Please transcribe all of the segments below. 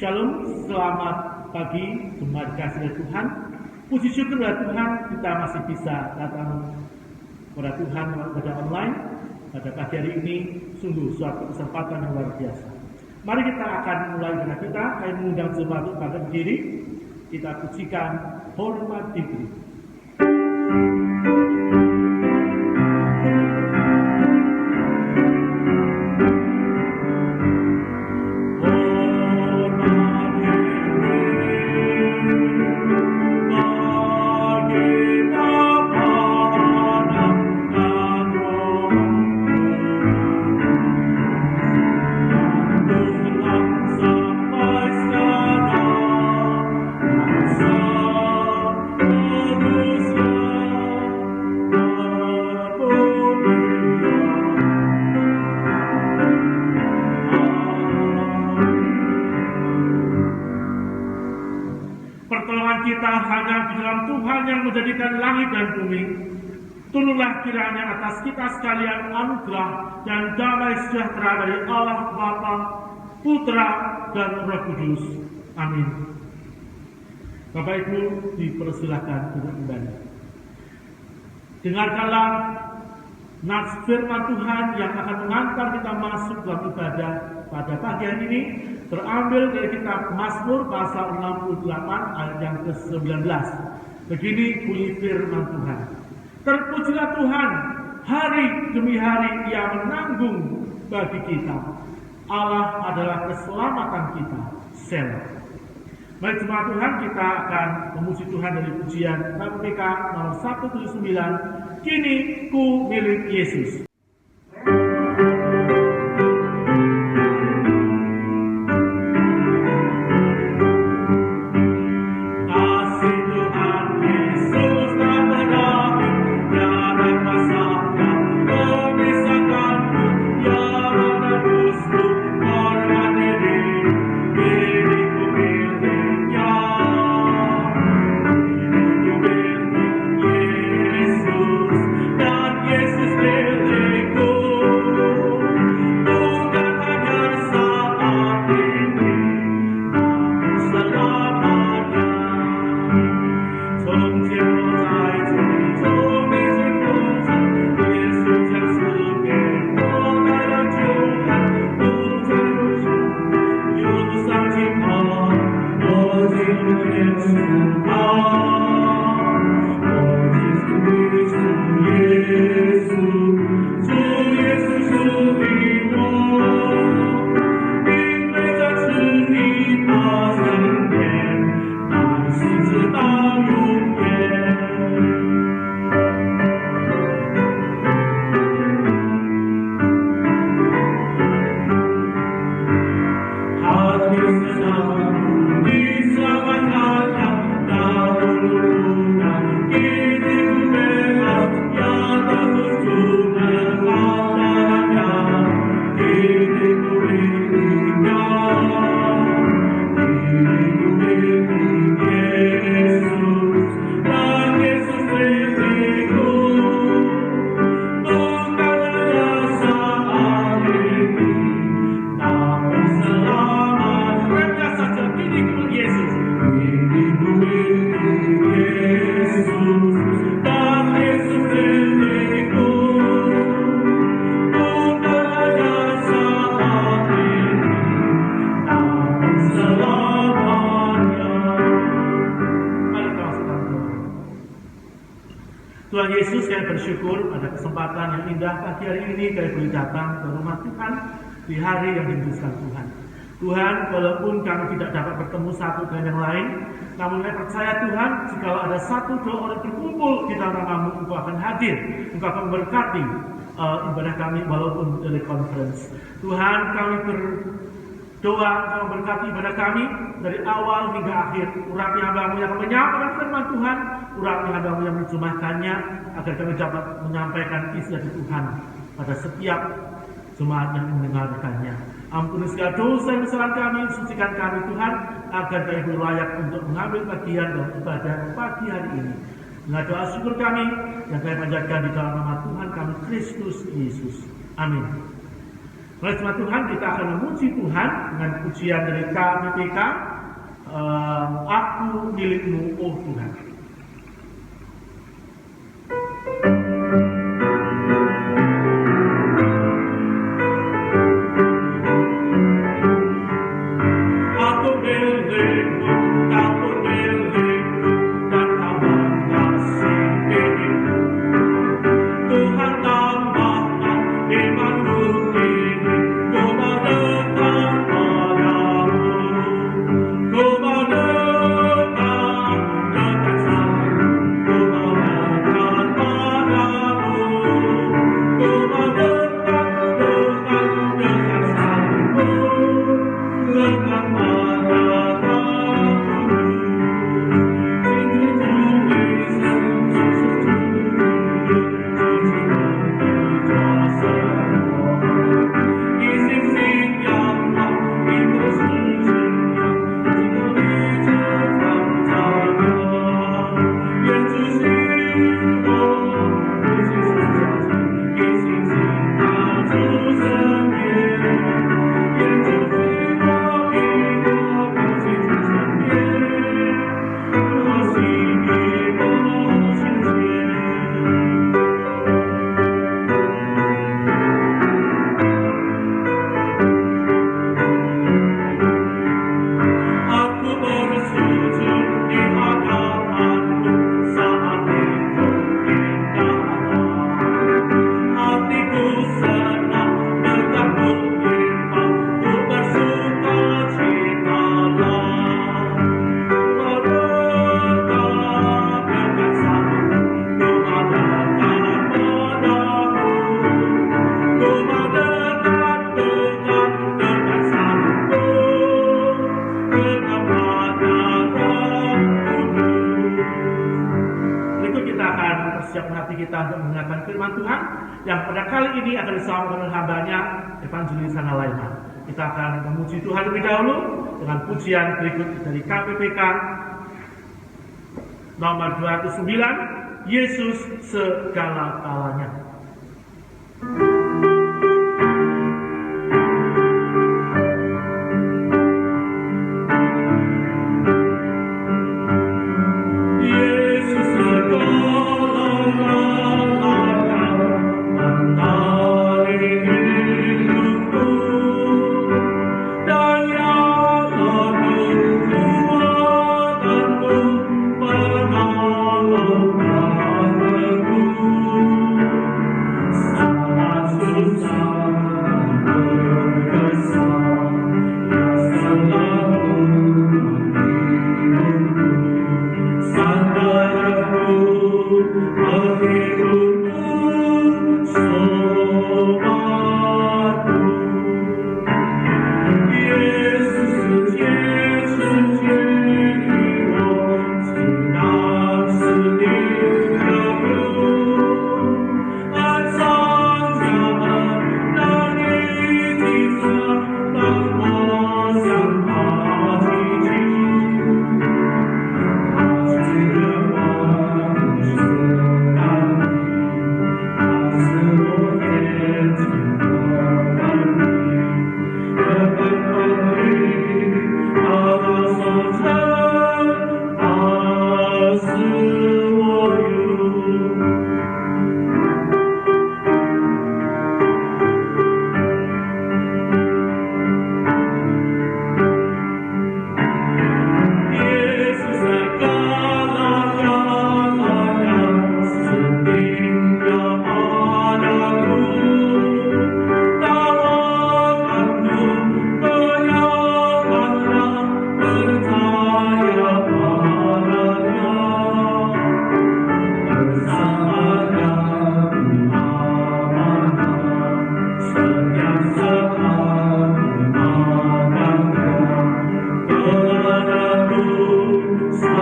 Shalom, selamat pagi, jemaat dikasihi Tuhan. Puji syukur kepada Tuhan, kita masih bisa datang kepada Tuhan pada online. Pada pagi hari ini, sungguh suatu kesempatan yang luar biasa. Mari kita akan mulai dengan kita, kami mengundang jemaat untuk bangkit berdiri. Kita pujikan hormat diberi. Kita hanya di dalam Tuhan yang menjadikan langit dan bumi. Turunlah kiranya atas kita sekalian anugerah dan damai sejahtera dari Allah Bapa, Putra, dan Roh Kudus. Amin. Bapak Ibu, dipersilakan duduk kembali. Dengarkanlah nats firman Tuhan yang akan mengantar kita masuk dalam ibadah pada pagi hari ini, terambil dari kitab Mazmur pasal 68 ayat yang ke-19. Begini bunyi firman Tuhan. Terpujilah Tuhan, hari demi hari Ia menanggung bagi kita. Allah adalah keselamatan kita. Selah. Mari jemaat Tuhan, kita akan memuji Tuhan dari pujian KPK nomor 179. Kini ku milik Yesus. Tuhan Yesus, kami bersyukur pada kesempatan yang indah pagi hari ini kami boleh datang ke rumah Tuhan di hari yang dirindukan Tuhan. Tuhan, walaupun kami tidak dapat bertemu satu dengan yang lain, namun kami percaya Tuhan, jika ada satu dua orang berkumpul di dalam nama-Mu, Engkau akan hadir, Engkau akan memberkati ibadah kami walaupun teleconference. Tuhan, kami berdoa, Engkau memberkati ibadah kami dari awal hingga akhir. Urapi hamba-Mu yang menyampaikan firman Tuhan, urapi hamba-Mu yang menerjemahkannya, agar kami dapat menyampaikan isi dari Tuhan pada setiap jemaat yang mendengarkannya. Ampuni segala dosa dan kesalahan kami, sucikan kami Tuhan, agar kami layak untuk mengambil bagian dalam ibadah pagi hari ini. Dengan doa syukur kami yang kami panjatkan di dalam nama Tuhan kami Kristus Yesus. Amin. Oleh sebab Tuhan, kita akan memuji Tuhan dengan pujian dari KPPK, Aku milik-Mu, oh Tuhan. Kita akan memuji Tuhan lebih dahulu dengan pujian berikut dari KPPK nomor 209, Yesus segala-galanya.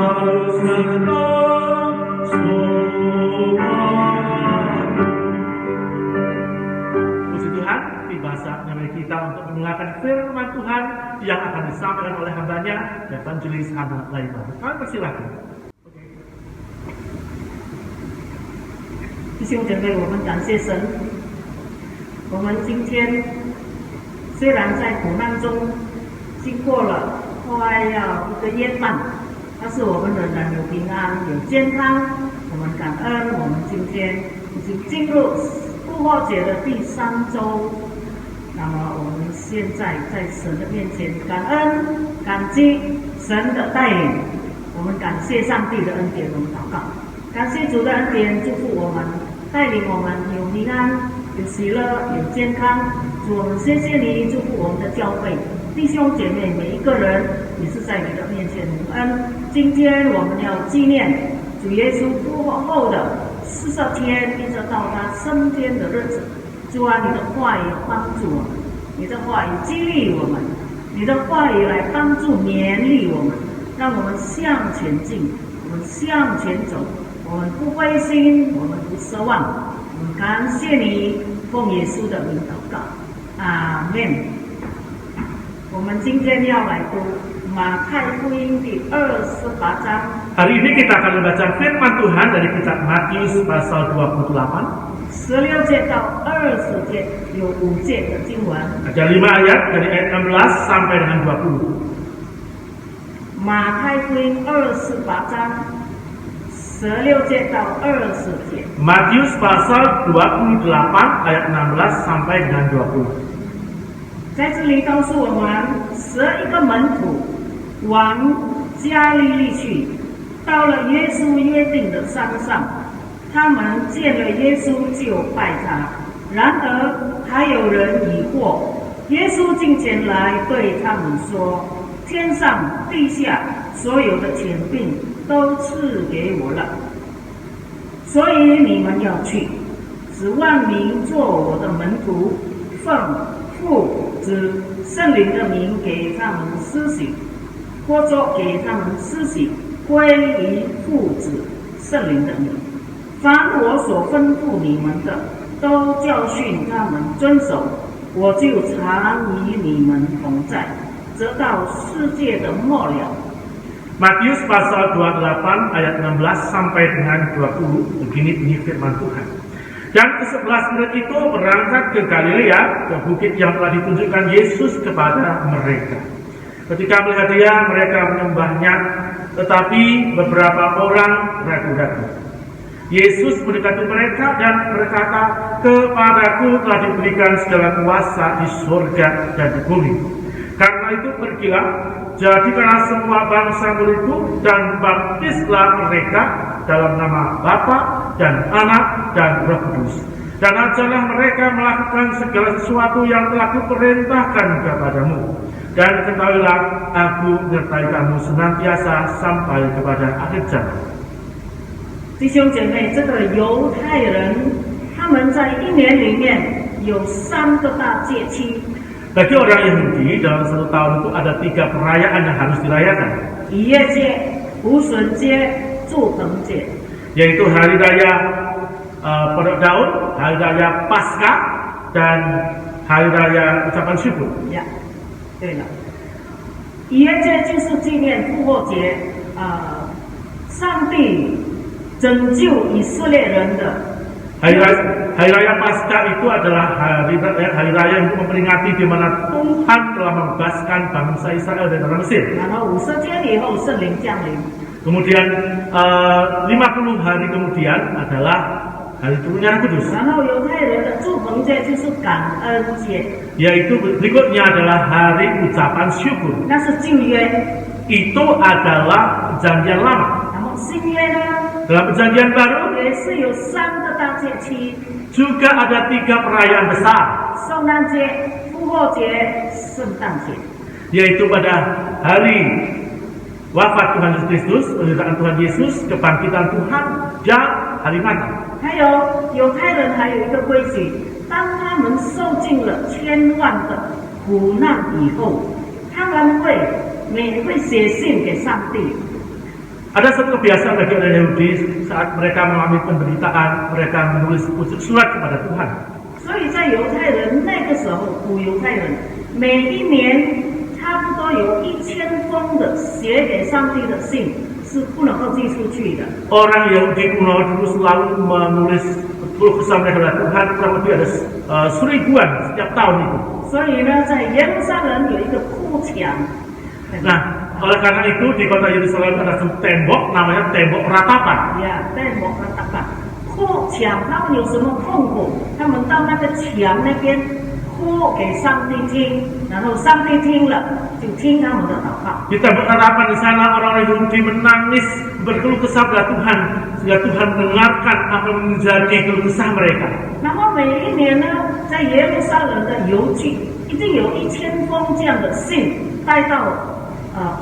Puji Tuhan, tiba saatnya bagi kita untuk mendengarkan firman Tuhan yang akan disampaikan oleh hambanya, Evangelis Hana Laima. Kami persilakan. 弟兄姐妹，我们感谢神。我们今天虽然在苦难中经过了快要1个月半，但是我们仍然有平安、有健康。我们感恩，我们今天已经进入复活节的第3周。那么我们现在在神的面前感恩、感激神的带领。我们感谢上帝的恩典，我们祷告。感谢主的恩典，祝福我们，带领我们有平安、有喜乐、有健康。主，我们谢谢你，祝福我们的教会弟兄姐妹每一个人，也是在你的面前蒙恩。今天我们要纪念主耶稣复活后的40天，一直到他升天的日子。主啊，你的话语帮助我们，你的话语激励我们，你的话语来帮助勉励我们，让我们向前进，我们向前走。我们不灰心，我们不奢望，我们感谢你，奉耶稣的名祷告，阿们。我们今天要来读马太福音第28章。Hari ini kita akan membaca firman Tuhan dari kitab Matius pasal 28. 16节到20节有5节的经文。Ada 5 ayat dari ayat 16 sampai dengan 20. 马太福音28章。16节到20节。Matius pasal 28 ayat 16 sampai dengan 20. 在这里告诉我们，12个门徒往加利利去，到了耶稣约定的山上，他们见了耶稣就拜他。然而还有人疑惑，耶稣进前来对他们说：“天上地下所有的权柄都赐给我了，所以你们要去，使万民做我的门徒，奉父子圣灵的名给他们施洗，或者给他们施洗归于父子圣灵的名。凡我所吩咐你们的，都教训他们遵守，我就常与你们同在，直到世界的末了。” Matius pasal 28 ayat 16 sampai dengan 20. Begini bunyi firman Tuhan. Yang ke-11 murid itu berangkat ke Galilea, ke bukit yang telah ditunjukkan Yesus kepada mereka. Ketika melihat dia, mereka menyembahnya, tetapi beberapa orang ragu-ragu. Yesus mendekati mereka dan berkata, "Kepadaku telah diberikan segala kuasa di surga dan di bumi. Karena itu pergilah, jadikanlah semua bangsa muridku dan baptislah mereka dalam nama Bapa dan Anak dan Roh Kudus. Dan ajarlah mereka melakukan segala sesuatu yang telah kuperintahkan kepadamu. Dan ketahuilah, aku menyertai kamu senantiasa sampai kepada akhir zaman." 弟兄姐妹，这个犹太人他们在1年里面有3个大节期。 Bagi orang Yahudi, dalam 1 tahun itu ada 3 perayaan yang harus dirayakan, 逾越节、无笋节、祝棚节， yaitu Hari Raya Pondok Daun, Hari Raya Paskah, dan Hari Raya Ucapan Syukur. 呀，对了，逾越节就是纪念复活节，上帝拯救以色列人的。 Hari Raya Paskah itu adalah hari raya untuk memperingati di mana Tuhan telah membebaskan bangsa Israel dari tanah Mesir. 然后50天以后圣灵降临。 Kemudian 50 hari kemudian adalah hari turunnya Roh Kudus. 然后犹太人的祝棚节就是感恩节， Yaitu berikutnya adalah hari ucapan syukur. 那是旧约。 Itu adalah perjanjian lama. 然后新约呢， Dalam perjanjian baru 也是有3个大节期： juga ada 3 perayaan besar, 圣诞节、复活节、圣诞节。 yaitu pada hari wafat Tuhan Yesus Kristus, penderitaan Tuhan Yesus, kebangkitan Tuhan, dan hari Natal. 还有犹太人还有一个规矩，当他们受尽了千万的苦难以后，他们会写信给上帝， Ada satu kebiasaan bagi orang Yahudi saat mereka mengalami penderitaan, mereka menulis surat kepada Tuhan. 所以在犹太人那个时候，古犹太人每一年差不多有1000封的写给上帝的信是不能够寄出去的。 Orang Yahudi kuno dulu selalu menulis keluh kesah mereka kepada Tuhan, kurang lebih ada 1000-an setiap tahun itu. 所以呢，在耶路撒冷有一个哭墙。 Nah, oleh karena itu di kota Yerusalem ada tembok namanya tembok ratapan. Ya, tembok ratapan。哭墙，他们有什么痛苦，他们到那个墙那边哭给上帝听，然后上帝听了就听他们的祷告。 Di tembok ratapan di sana orang-orang Yahudi menangis berkeluh kesah pada Tuhan sehingga Tuhan mendengarkan apa yang menjadi keluh kesah mereka. 然后每一年呢，在耶路撒冷的邮局一定有1000封这样的信带到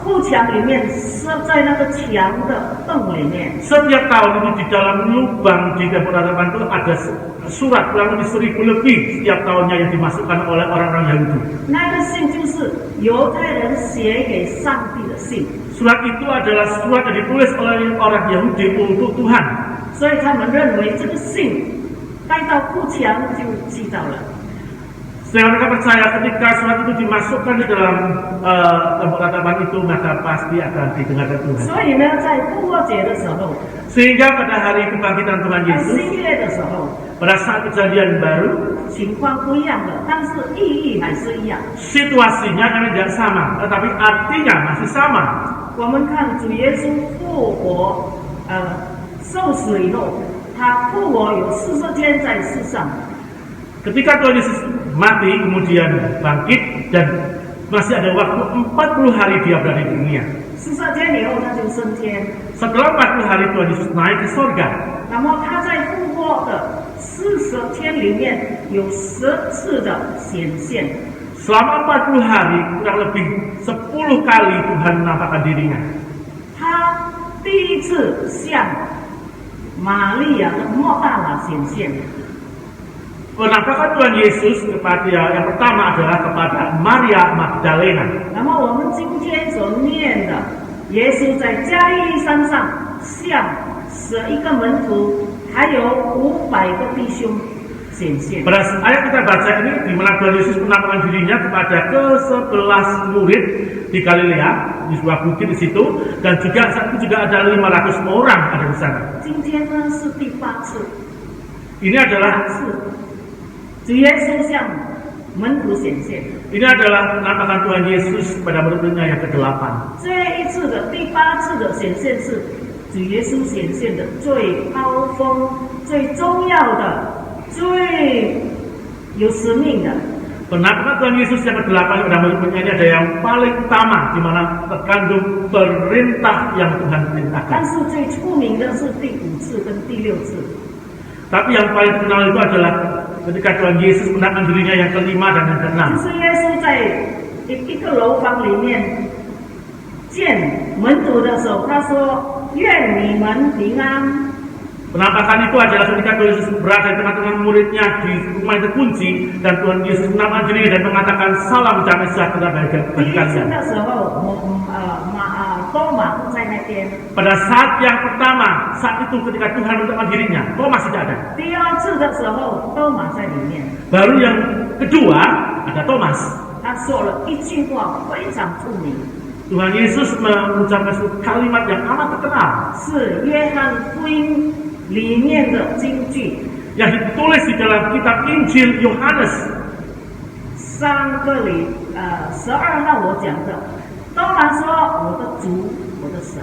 哭墙里面，设在那个墙的洞里面。 Setiap tahun itu di dalam lubang di tembok ratapan itu ada surat kurang lebih 1000 lebih setiap tahunnya yang dimasukkan oleh orang-orang Yahudi. 那个信就是犹太人写给上帝的信， Surat itu adalah surat yang ditulis oleh orang Yahudi untuk Tuhan. 所以他们认为这个信带到哭墙就寄到了。 Sehingga mereka percaya ketika surat itu dimasukkan di dalam tembok ratapan itu maka pasti akan didengarkan Tuhan. 所以呢，在复活节的时候， Sehingga pada hari kebangkitan Tuhan 在 Yesus 新月的时候， pada saat kejadian baru 情况不一样了，但是意义还是一样。 situasinya kan tidak sama, tetapi artinya masih sama. 我们看主耶稣复活，受死以后，他复活有40天在世上。 Ketika Tuhan Yesus mati kemudian bangkit dan masih ada waktu 40 hari dia berada di dunia. 40天以后他就升天， Setelah 40 hari Tuhan Yesus naik ke surga. 那么他在复活的40天里面有10次的显现。 Selama 40 hari kurang lebih 10 kali Tuhan menampakkan dirinya. 他第一次向玛利亚的莫大拉显现， Penampakan Tuhan Yesus kepada yang pertama adalah kepada Maria Magdalena. 那么我们今天所念的，耶稣在加利利山上向11个门徒，还有500个弟兄显现。 Pada ayat kita baca ini di mana Tuhan Yesus menampakkan dirinya kepada ke-11 murid di Galilea di sebuah bukit di situ dan juga saat itu juga ada 500 orang ada di sana. 今天呢是第8次， Ini adalah 8次，主耶稣向门徒显现。 ini adalah penampakan Tuhan Yesus kepada murid-muridnya yang ke-8. 这一次的第8次的显现是主耶稣显现的最高峰、最重要的、最有使命的。 Penampakan Tuhan Yesus yang ke-8 kepada murid-muridnya ini ada yang paling utama di mana terkandung perintah yang Tuhan 但 perintahkan. 是最出名的是第5次跟第6次。 Tapi yang paling terkenal itu adalah ketika Tuhan Yesus menampakkan dirinya yang ke-5 dan yang 就 ke-6. 是耶稣在一个楼房里面见门徒的时候，他说：“愿你们平安。” Penampakan itu adalah ketika Tuhan Yesus berada di tengah-tengah muridnya di rumah yang terkunci dan Tuhan Yesus menampakkan diri dan mengatakan salam damai sejahtera bagi 第一次 kalian. 的时候，多马不在那边； Pada saat yang pertama, saat itu ketika Tuhan menampakkan dirinya, Thomas tidak ada. 第2次的时候，多马在里面。 Baru yang kedua ada Thomas. 他说了一句话非常出名， Tuhan Yesus mengucapkan suatu kalimat yang amat terkenal 是约翰福音里面的金句。 yang ditulis di dalam kitab Injil Yohanes. 上个12号我讲的，多马说：“我的主，我的神。”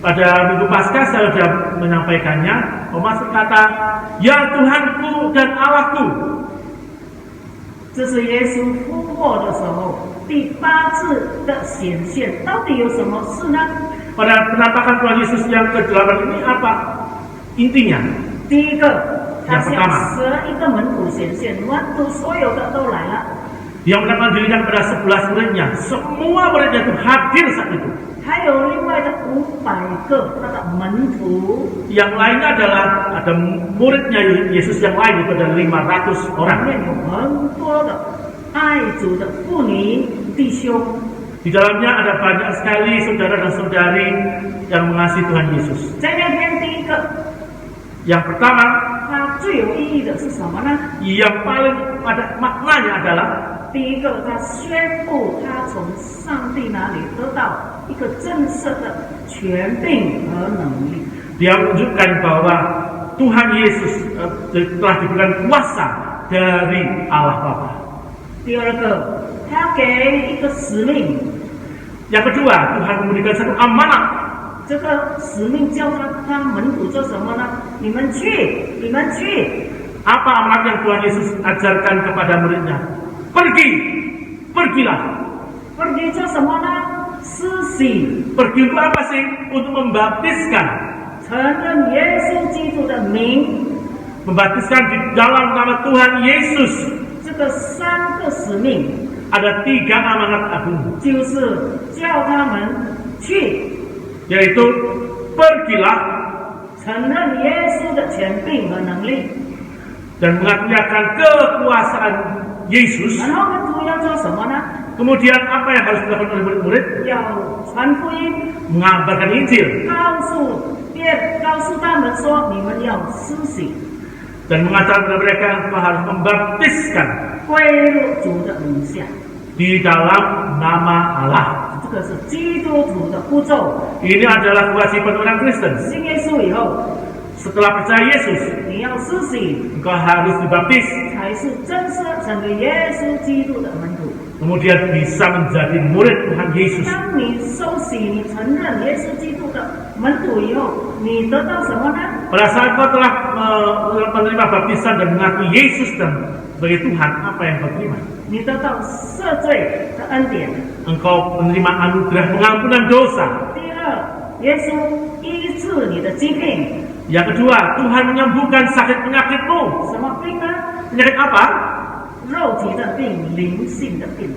Pada minggu Paskah saya sudah menyampaikannya. Thomas berkata, "Ya Tuhanku dan Allahku." 这是耶稣复活的时候第8次的显现，到底有什么事呢？ Pada penampakan Tuhan Yesus yang ke-8 ini apa intinya? 第一个，他 yang 向 pertama 11个门徒显现，门徒所有的都来了。 Dia menampakkan dirinya kepada 11 muridnya. Semua muridnya itu hadir saat itu. 还有另外的500个他的门徒， Yang lainnya adalah ada muridnya Yesus yang lain itu ada 500 里 orang. 面有很多的爱主的妇女弟兄。Di dalamnya ada banyak sekali saudara dan saudari yang mengasihi Tuhan Yesus. 在那边第一个， Yang pertama, 它最有意义的是什么呢？ yang paling pada maknanya adalah 第一个，他宣布他从上帝那里得到一个正式的权柄和能力。 dia menunjukkan bahwa Tuhan Yesus telah diberikan kuasa dari Allah Bapa. 第二个，他给一个使命， Yang kedua, Tuhan memberikan satu amanat. 这个使命叫他门徒做什么呢？你们去，你们去， Apa amanat yang Tuhan Yesus ajarkan kepada muridnya? Pergi, pergilah. pergi 做什么呢？施洗， Pergi untuk apa sih? Untuk membaptiskan. 承认耶稣基督的名。 Membaptiskan di dalam nama Tuhan Yesus. 这个三个使命 Ada 3 amanat agung, 就是叫他们去 yaitu pergilah 承认耶稣的权柄和能力。 dan mengakui akan kekuasaan Yesus. 然后门徒要做什么呢？ Kemudian apa yang harus dilakukan oleh murid-murid? 要传福音， Mengabarkan Injil 告诉他们说，你们要施洗， dan mengatakan kepada mereka bahwa harus membaptiskan 归入主的名下。 di dalam nama Allah. 这个是基督徒的步骤。 Ini adalah kewajiban orang Kristen. 信耶稣以后， Setelah percaya Yesus, 你要施洗， engkau harus dibaptis, 才是正式成为耶稣基督的门徒。 kemudian bisa menjadi murid Tuhan Yesus. 当你受洗，你承认耶稣基督的门徒以后，你得到什么呢？ Pada saat kau telah menerima baptisan dan mengakui Yesus dan sebagai Tuhan, apa yang kau terima? 你得到赦罪的恩典。 Engkau menerima anugerah pengampunan dosa. 第二，耶稣医治你的疾病。 Yang kedua, Tuhan menyembuhkan sakit penyakitmu. 什么病呢？ Penyakit apa? 肉体的病，灵性的病。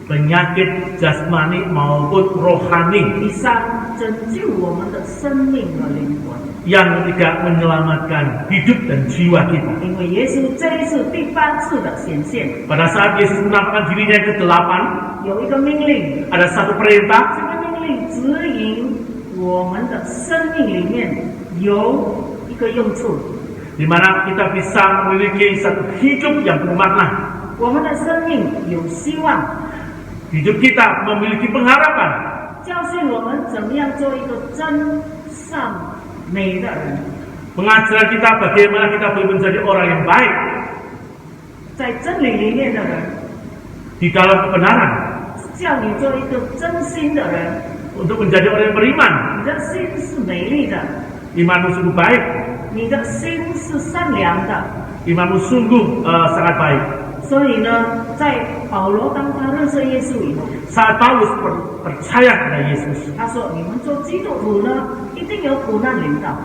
Penyakit jasmani maupun rohani 第三，拯救我们的生命和灵魂。 yang tidak menyelamatkan hidup dan jiwa kita. 因为耶稣这一次第8次的显现， Pada saat Yesus menampakkan dirinya yang ke-8, 有一个命令， ada satu perintah 这个命令指引我们的生命里面有一个用处。 di mana kita bisa memiliki satu hidup yang bermakna. 我们的生命有希望， Hidup kita memiliki pengharapan, 教训我们怎么样做一个真善美的人。 mengajar kita bagaimana kita boleh menjadi orang yang baik 在真理里面的人， di dalam kebenaran, 叫你做一个真心的人。 untuk menjadi orang yang beriman. 你的心是美丽的， Imanmu sungguh baik, 你的心是善良的。 imanmu sungguh sangat baik. 所以呢，在保罗当他认识耶稣以后， Saat Paulus percaya kepada Yesus, 他说：“你们做基督徒呢，一定有苦难临到。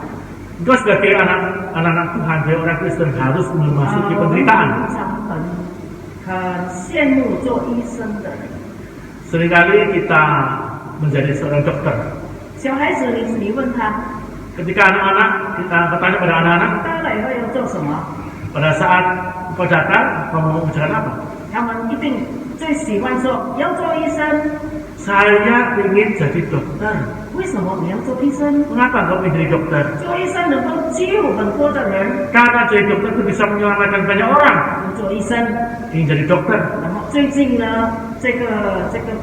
engkau sebagai anak-anak Tuhan, sebagai orang Kristen harus memasuki 我们 penderitaan. 常常很羡慕做医生的人。 Seringkali kita menjadi seorang dokter. 小孩子你问他， Ketika anak-anak, kita bertanya pada anak-anak, 大了以后要做什么？ pada saat kau datang, kau mau mengerjakan apa? 他们一定最喜欢说要做医生。 Saya ingin jadi dokter. 为什么你要做医生？ Mengapa kau ingin jadi dokter? 做医生能够救很多的人。 Karena jadi dokter itu bisa menyelamatkan banyak orang. 做医生， Ingin jadi dokter. 然后最近呢，这个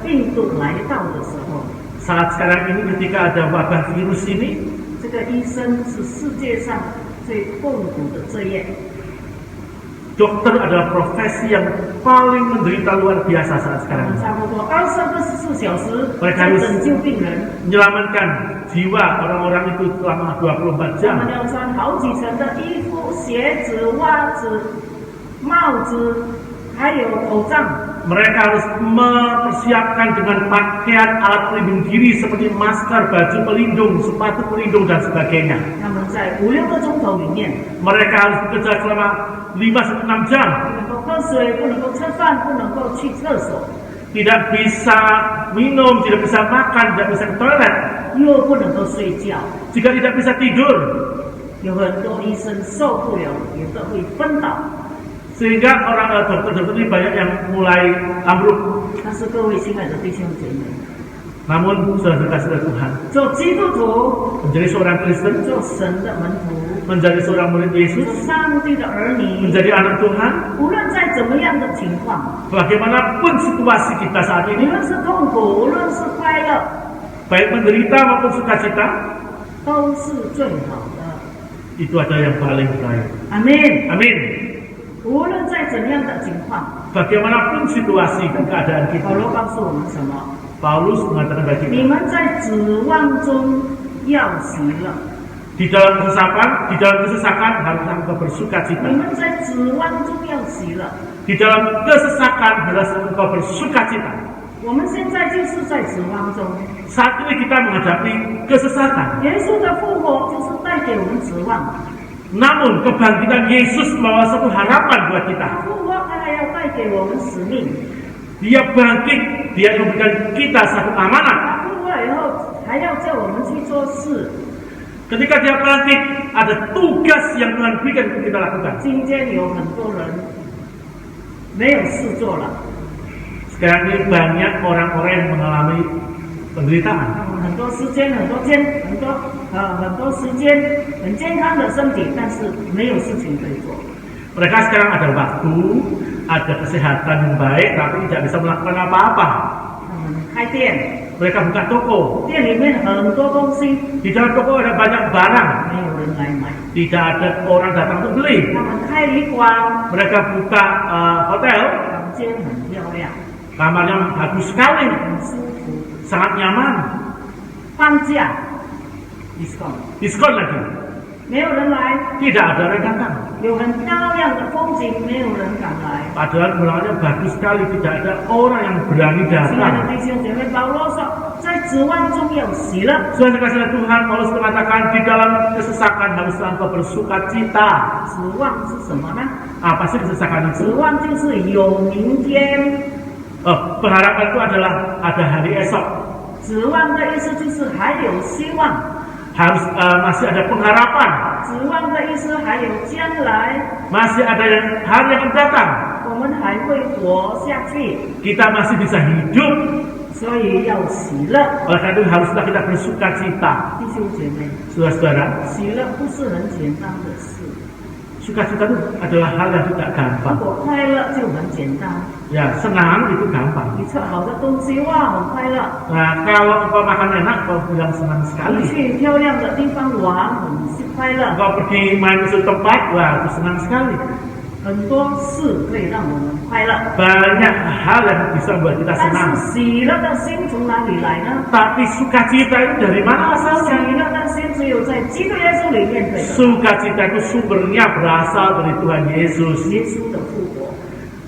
病毒来到的时候， Saat sekarang ini ketika ada wabah virus ini, 这个医生是世界上最痛苦的职业。 dokter adalah profesi yang paling menderita luar biasa saat 我 sekarang 们 ini. 差不多24小时 Mereka 在 harus 拯救病人， menyelamatkan jiwa orang-orang itu selama 24 他 jam. 们要穿好几层的衣服、鞋子、袜子、帽子，还有口罩。 Mereka harus mempersiapkan dengan pakaian alat pelindung diri seperti masker, baju pelindung, sepatu pelindung dan sebagainya. 他们在5-6个钟头里面， Mereka harus bekerja selama 5-6 jam. 不能够喝水，不能够吃饭，不能够去厕所， Tidak bisa minum, tidak bisa makan, tidak bisa ke toilet, 又不能够睡觉。 juga tidak bisa tidur. 有很多医生受不了，有的会昏倒。 Sehingga orang dokter-dokter ini banyak yang mulai ambruk. 但是各位亲爱的弟兄姐妹， Namun saudara kasih Tuhan, 做基督徒， menjadi seorang Kristen, 做神的门徒， menjadi seorang murid 做 Yesus, 上帝的儿女， menjadi anak Tuhan, 无论在怎么样的情况， bagaimanapun situasi kita saat 无 ini, 论是痛苦，无论是快乐， baik menderita maupun sukacita, 都是最好的。 itu adalah yang paling baik. 阿门。 Amin. 无论在怎样的情况， Bagaimanapun situasi dan keadaan 保 kita, 罗告诉我们什么？ Paulus mengatakan bagi 你 kita, 们在指望中要喜乐， di dalam kesesakan harus engkau bersuka 你 cita. 们在指望中要喜乐。 Di dalam kesesakan harus engkau bersuka cita. 我们现在就是在指望中， Saat ini kita menghadapi kesesakan. 耶稣的复活就是带给我们指望， Namun kebangkitan Yesus membawa satu harapan buat kita. 复活他还要带给我们使命， Dia bangkit, dia memberikan kita satu amanat. 他复活以后还要叫我们去做事。 Ketika dia bangkit, ada tugas yang Tuhan berikan untuk kita lakukan. 今天有很多人没有事做了， Sekarang ini banyak orang-orang yang mengalami penderitaan. 他们很多时间、很多时间很健康的身体，但是没有事情可以做。 Mereka sekarang ada waktu, ada kesehatan yang baik, tapi tidak bisa melakukan apa-apa. 他们开店， Mereka buka toko. 店里面很多东西 Di dalam toko ada banyak barang. 没有人来买， Tidak ada orang datang untuk beli. 他们开旅馆， Mereka buka hotel, 房间很漂亮， kamarnya bagus sekali, 很舒服， sangat nyaman, 放假 discount， diskon lagi. 没有人来， Tidak ada orang datang. 有很漂亮的风景，没有人敢来。 Padahal pemandangannya bagus sekali, tidak ada orang yang berani 亲爱的 datang. 弟兄姐妹，保罗说，在指望中要喜乐。 Tuhan dikasih Tuhan, Paulus mengatakan di dalam kesesakan harus engkau bersuka cita. 指望是什么呢？ Apa sih kesesakan 指 itu? 望就是有明天。 Pengharapan itu adalah ada hari esok. 指望的意思就是还有希望， Harus masih ada pengharapan, 指望的意思还有将来， masih ada hari yang akan datang. 我们还会活下去， Kita masih bisa hidup. 所以要喜乐。 Oleh karena itu haruslah kita bersuka cita. 弟兄姐妹， Saudara-saudara, 喜乐不是很简单的事， sukacita itu adalah hal yang tidak 如 gampang. 果快乐就很简单， Ya, senang itu gampang. 你吃好的东西哇，很快乐； Nah, kalau engkau makan enak, kau bilang senang 你 sekali. 去漂亮的地方玩，很快乐。 Engkau pergi main ke suatu tempat, wah itu senang sekali. 很多事可以让我们快乐， Banyak hal yang bisa membuat kita 但 senang. 是喜乐的心从哪里来呢？ Tapi sukacita itu dari mana 喜 asalnya? 乐的心只有在基督耶稣里面可以得到。 Sukacita itu sumbernya berasal dari Tuhan Yesus. 耶稣的复活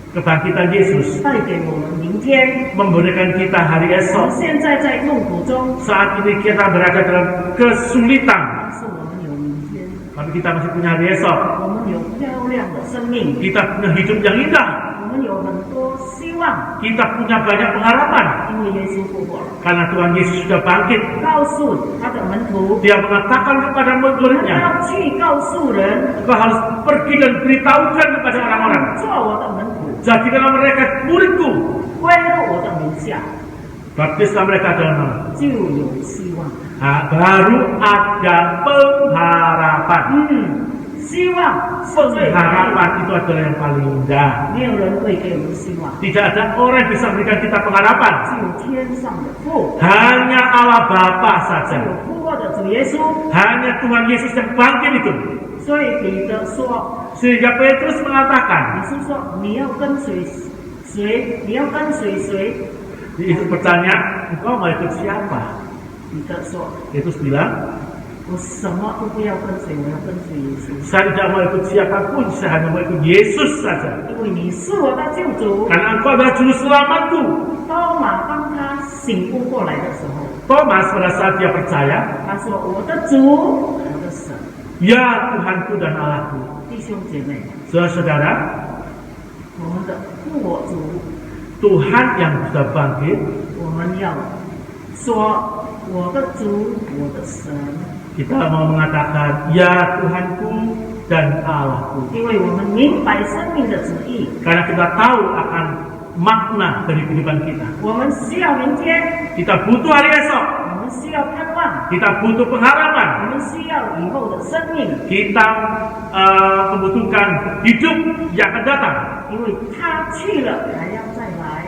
Kebangkitan Yesus 带给我们明天。 memberikan kita hari 我们 esok. 现在在痛苦中， Saat ini kita berada dalam kesulitan, 但是我们有明天， tapi kita masih punya hari esok. 我们有漂亮的生命， Kita punya hidup yang indah. 我们有很多希望， Kita punya banyak pengharapan 因为耶稣复活了。 karena Tuhan Yesus sudah bangkit. 告诉他的门徒， Dia mengatakan kepada 我们 murid-muridnya, 要去告诉人， engkau harus pergi dan beritahukan kepada orang-orang. 做我的门徒， Jadikanlah mereka muridku. 归入我的名下， Baptislah mereka dalam nama. 就有希望。 Nah, baru ada pengharapan. 希望是最好的， Pengharapan itu adalah yang paling indah. 没有人会给我们希望， Tidak ada orang yang bisa memberikan kita pengharapan. 只有天上的父， Hanya Allah Bapa 只 saja. 有复活的主耶稣。 Hanya Tuhan Yesus yang bangkit itu. 所以彼得说。 Sehingga Petrus 你 mengatakan, 是说你要跟随谁？你要跟随谁？ Yesus bertanya, engkau mau ikut siapa? 彼得说 Yesus bilang, 我什么都不要跟随，我要跟随耶稣， saya tidak mau ikut siapapun, saya hanya mau ikut Yesus saja. 因为你是我的救主。 Karena engkau adalah juru selamatku. 多马当他醒悟过来的时候， Thomas pada saat dia percaya, 他说：“我的主，我的神。 ya Tuhanku dan Allahku. ”弟兄姐妹， Saudara-saudara, 我们的复活主， Tuhan yang sudah bangkit, 我们要说我的主，我的神， kita mau mengatakan, ya Tuhanku dan Allahku. 因为我们明白生命的旨意， Karena kita tahu akan makna dari kehidupan kita. 我们需要明天， Kita butuh hari esok, 我们需要盼望， kita butuh 我 pengharapan, 们需要以后的生命， kita membutuhkan hidup yang akan datang. 因为他去了还要再来。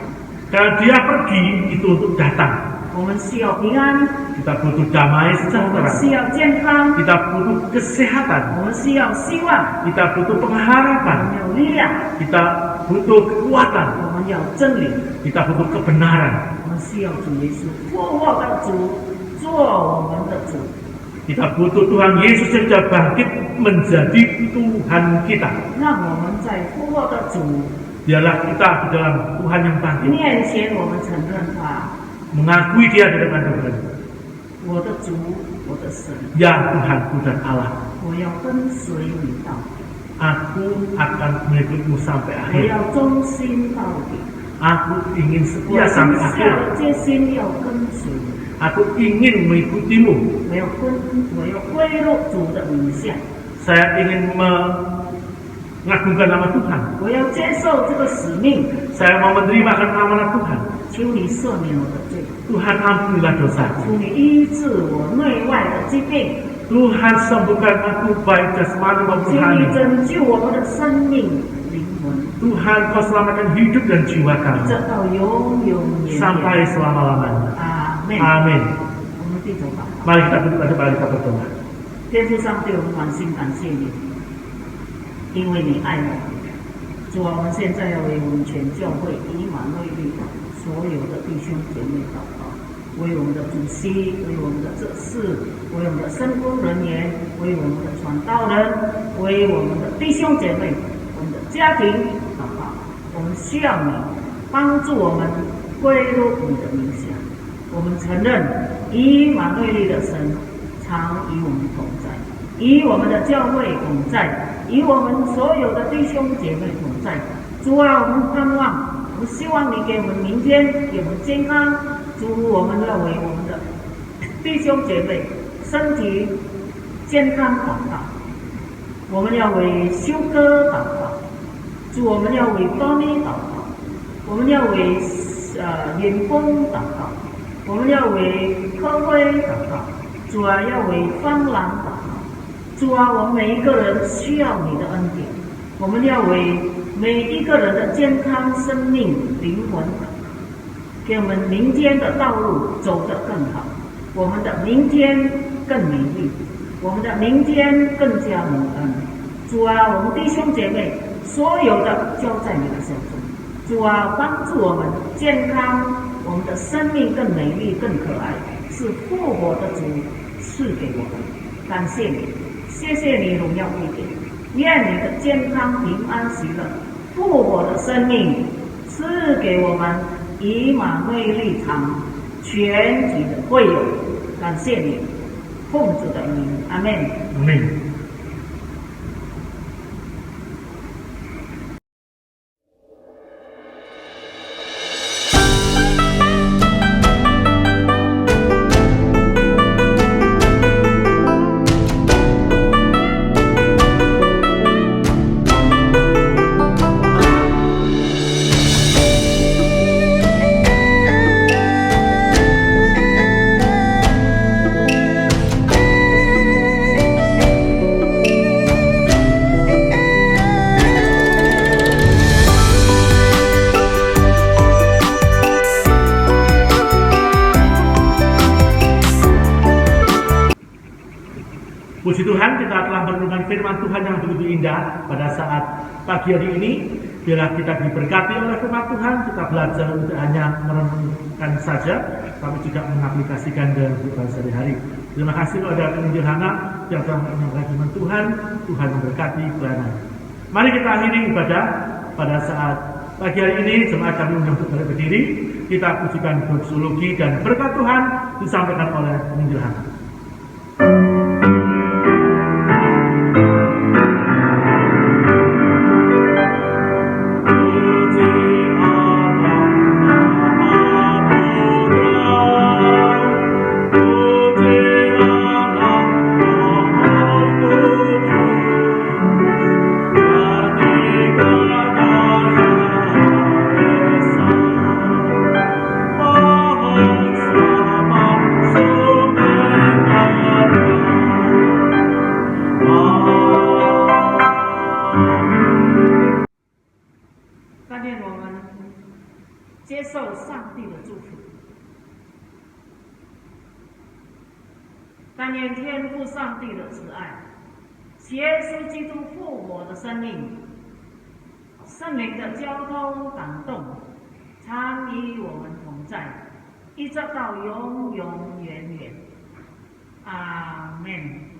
Karena dia pergi itu untuk datang. 我们需要平安， Kita butuh damai 我们 sejahtera, 需要健康， kita butuh kesehatan, 我们需要希望， kita butuh 我们 pengharapan, 有力量， kita butuh kekuatan, 我们要真理， kita butuh kebenaran, 我们需要主耶稣复活的主做我们的主。 kita butuh Tuhan Yesus yang sudah bangkit menjadi Tuhan kita. 让我们在复活的主 Biarlah kita di dalam Tuhan yang bangkit, 面前，我们承认他， mengakui Dia di depan Tuhan. 我的主，我的神， Ya Tuhanku dan Allah, 我要跟随你到底， aku akan mengikutmu sampai 我 akhir. 要忠心到底， Aku ingin 我 setia 下 sampai akhir. 了决心要跟随你， Aku ingin mengikutimu. 我要归入主的名下， Saya ingin mengagungkan nama Tuhan. 我要接受这个使命， Saya mau menerima amanat Tuhan. 求你赦免我的罪， Tuhan ampunilah dosaku. 求你医治我内外的疾病， Tuhan sembuhkan aku baik jasmani maupun 求你 rohani. 拯救我们的生命灵魂， Tuhan kau selamatkan hidup dan jiwa 直 kami 到永永远 sampai 远。 selama-lamanya. 阿门。 Amin. 我们低头祷告。 Mari kita duduk pada mari kita berdoa. 天父上帝，我们满心感谢你，因为你爱我们。主啊，我们现在要为我们全教会以马内利所有的弟兄姐妹祷告，为我们的主席，为我们的这事，为我们的圣工人员，为我们的传道人，为我们的弟兄姐妹，我们的家庭祷告。我们需要你帮助我们归入你的名下。我们承认以马内利的神常与我们同在，与我们的教会同在，与我们所有的弟兄姐妹同在。主啊，我们盼望，我们希望你给我们明天，给我们健康。主，我们要为我们的弟兄姐妹身体健康祷告，我们要为修哥祷告。主，我们要为多尼祷告，我们要为员工祷告，我们要为科辉祷告。主啊，要为方朗祷告。主啊，我们每一个人需要你的恩典，我们要为每一个人的健康、生命、灵魂祷告，给我们明天的道路走得更好，我们的明天更美丽，我们的明天更加蒙恩。主啊，我们弟兄姐妹所有的交在你的手中。主啊，帮助我们健康，我们的生命更美丽、更可爱，是复活的主赐给我们。感谢你，谢谢你荣耀归给你，愿你的健康、平安、喜乐、复活的生命赐给我们以马内利堂全体的会友。感谢你，奉主的名，阿门。 Amin. Puji Tuhan, kita telah merenungkan firman Tuhan yang begitu indah pada saat pagi hari ini. Biarlah kita diberkati oleh firman Tuhan, kita belajar untuk hanya merenungkan saja, tapi juga mengaplikasikan dalam kehidupan sehari-hari. Terima kasih kepada penginjil Hana yang telah menyampaikan firman Tuhan. Tuhan memberkati pelayanan. Mari kita akhiri ibadah pada saat pagi hari ini. Jemaat kami undang untuk berdiri. Kita pujikan doksologi dan berkat Tuhan disampaikan oleh penginjil Hana. 但愿天父上帝的慈爱，耶稣基督复活的生命，圣灵的交通感动，常与我们同在，一直到永永远远。阿门。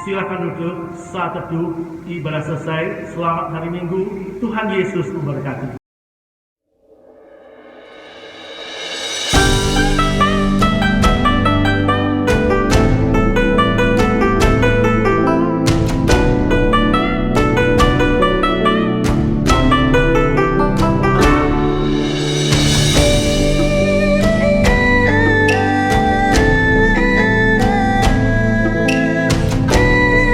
Silakan duduk, saat teduh, ibadah selesai. Selamat hari Minggu, Tuhan Yesus memberkati.